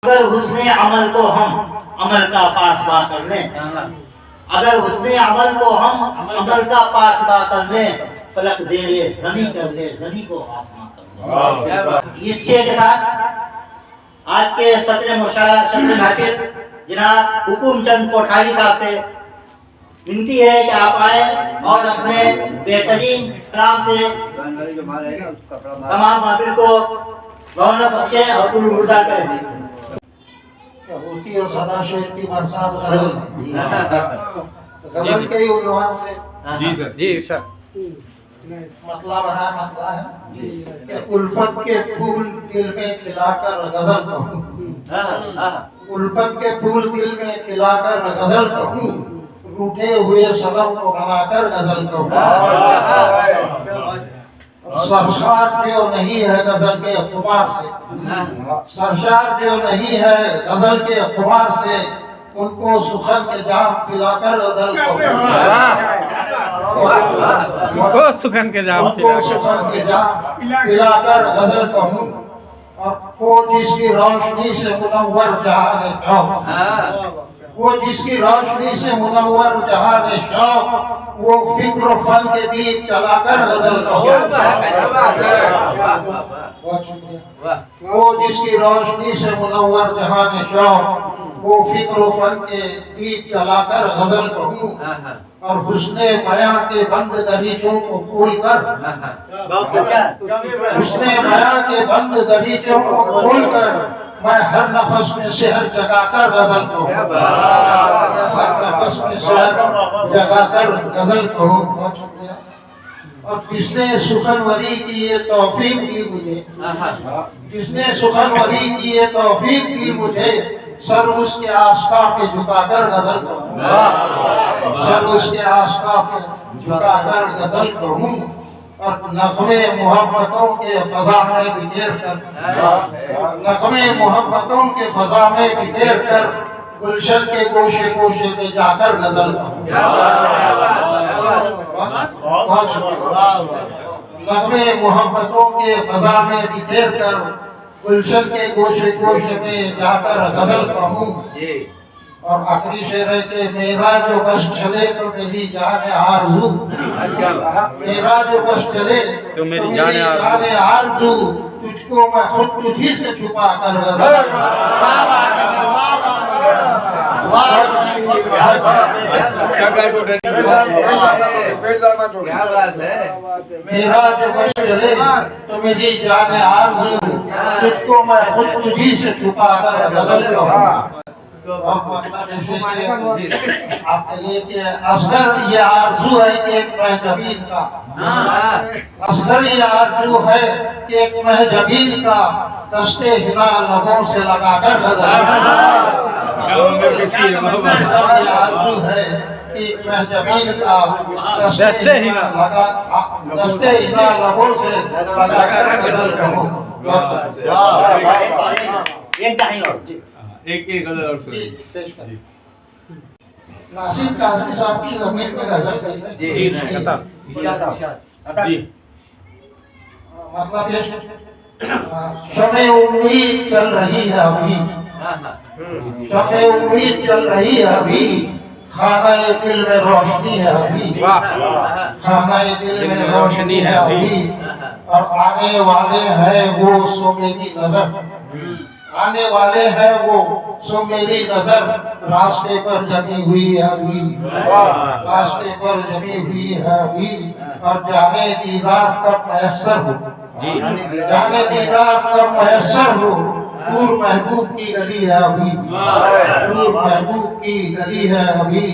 اگر حسن عمل کو ہم عمل کا پاسباں کر لیں، اگر حسن عمل کو ہم عمل کا پاسباں کر لیں، فلک زیر زمین کر لے، زمین کو آسمان کر لیں۔ اس شعر کے ساتھ آج کے صدر محفل جناب حکم چند کوٹھاری صاحب سے ونتی ہے کہ آپ آئیں اور اپنے بہترین کلام سے تمام محفل کو رونق بخشیں اور گل مردہ کریں۔ ہوتی ہے صدا شعر کی برسات غزل میں، غزل کے ہی عنوان سے جی سر مطلب ہے کہ الفت کے پھول دل میں کھلا کر غزل کہوں، الفت کے پھول دل میں کھلا کر غزل کہوں، روٹھے ہوئے صنم کو بنا کر غزل کہوں۔ سرشار جو نہیں ہے غزل کے خمار سے، سرشار جو نہیں ہے غزل کے خمار سے، ان کو سخن کے جام پلا کر غزل کہوں، سخن کے جام ان کو سخن کے جام پلا کر غزل کہوں، اور وہ جس کی روشنی سے منور جہان شوق، وہ جس کی روشنی سے منور جہان شوق، وہ فکر و فن کے دیپ چلا کر غزل کہوں۔ بہت شکریہ۔ وہ جس کی روشنی سے منور جہان شوق، وہ فکر و فن کے دیپ چلا کر غزل کہوں، اور حسن بیاں کے بند دریچوں کو کھول کر، حسن بیاں کے بند دریچوں کو کھول کر، میں ہر نفس میں سحر جگا کر غزل کہوں، ہر نفس میں سحر جگا کر غزل کہوں۔ بہت شکریہ۔ اور جس نے سخنوری کی یہ توفیق دی مجھے، جس نے سخنوری کی یہ توفیق دی مجھے، سر اس کے آستہ پہ جھکا کر غزل کہوں، سر اس کے آستہ پہ جھکا کر غزل کہوں، اور نغمے محبتوں کے فضا میں بکھیر کر، نغمے محبتوں کے فضا میں بکھیر کر، گلشن کے گوشے گوشے پہ جا کر غزل کہوں۔ بہت شکریہ۔ نغمے محبتوں کے فضا میں بکھیر کر، گلشن کے گوشے گوشے میں جا کر غزل کہوں، اور آخری شعر ہے کہ میرا جو بس چلے تو میری جان آرزو، میرا جو بس چلے تو میری جان آرزو، تجھ کو میں خود تجھی سے چھپا کر غزل میرا جو بس چلے تو میری جان آرزو، تجھ کو میں خود تجھی سے چھپا کر غزل کہوں۔ آپ کے لیے کہ اصغر یہ آرزو ہے کہ ایک مہجبین کا، اصغر یہ آرزو ہے کہ ایک مہجبین کا، دستے ہنا لبوں سے لگا کر غزل اصغر یہ آرزو ہے کہ ایک مہجبین کا، دستے ہنا لبوں سے لگا کر غزل کہوں۔ ایک دہائی اور ایک غزل اور سنیں۔ ناصر کاظمی صاحب کی زمین پہ غزل کہی۔ جی مطلب یہ شمع امید چل رہی ہے ابھی، شمع امید چل رہی ہے ابھی، خانہ دل میں روشنی ہے ابھی، خانہ دل میں روشنی ہے ابھی، اور آنے والے ہیں وہ سو میری نظر، آنے والے ہیں وہ سو میری نظر، راستے پر جمی ہوئی ہے ابھی، راستے پر جمی ہوئی ہے ابھی، اور جانے دیدار کب میسر ہو، جانے دیدار کب میسر ہو، دور محبوب کی گلی ہے ابھی، دور محبوب کی گلی ہے ابھی،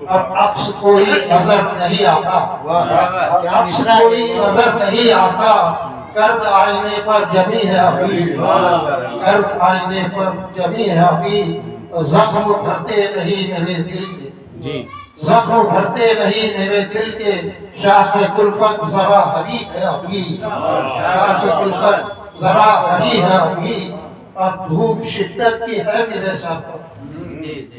اور عکس کوئی نظر نہیں آتا، عکس کوئی نظر نہیں آتا، گرد آئینے پر جمی ہے ابھی، گرد آئینے پر جمی ہے ابھی، زخم بھرتے نہیں میرے دل کے، زخم بھرتے نہیں میرے دل کے، شاخ کلفت ذرا ہری ہے ابھی، شاخ کلفت ذرا ہری ہے ابھی، اور دھوپ شدت کی ہے میرے سر پر،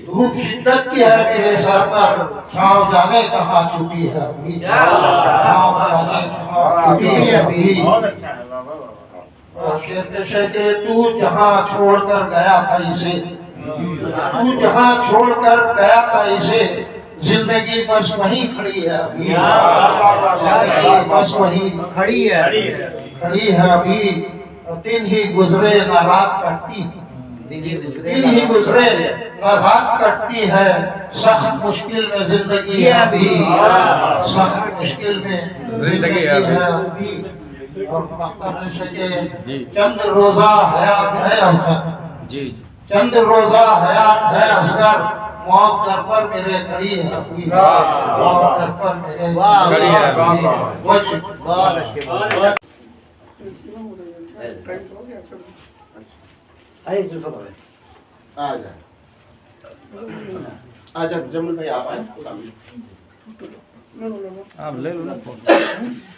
دھوپ شدت کی ہے میرے سر پر، چھاؤں جانے کہاں چھپی ہے ابھی، چھاؤں جانے کہاں چھپی ہے ابھی، شیر کہ تو جہاں چھوڑ کر گیا تھا اسے، تو جہاں چھوڑ کر گیا تھا اسے، زندگی بس وہیں کھڑی ہے ابھی، زندگی بس وہیں کھڑی ہے ابھی، دن ہی گزرے نہ رات کٹتی، دن ہی گزرے نہ رات کٹتی ہے، سخت مشکل میں زندگی ہے ابھی، سخت مشکل میں زندگی ہے ابھی، اور مقصد ہے کہ چند روزہ حیات ہے اصغر، چند روزہ حیات ہے اصغر، موت در پر میرے کھڑی ہے ابھی، موت در پر میرے کھڑی ہے ابھی، بہت اچھے آجا جمل بھائی آپ آئیں سامنے۔ آپ لے لو نا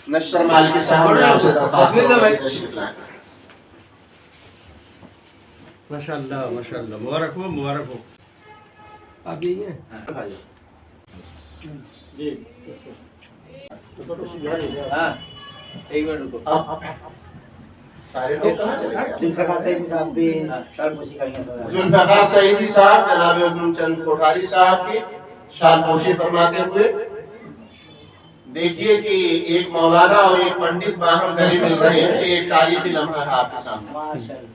نشر مالکی صاحب نے آپ سے درخواست تشریف لائیں۔ ماشاءاللہ ماشاءاللہ، مبارک ہو مبارک ہو۔ آپ یہی ہیں؟ ہاں ایک منٹ رکو۔ سارے لوگ کہاں چلے گئے؟ ذوالفقار سعیدی صاحب بھی شال پوشی کریں گے صدا۔ ذوالفقار سعیدی صاحب جناب ابن چند کوٹھاری صاحب کی شال پوشی فرماتے ہوئے دیکھیے کہ ایک مولانا اور ایک پنڈت باہم گلے مل رہے ہیں، ایک تاریخی لمحہ ہے آپ کے سامنے۔ ماشاءاللہ۔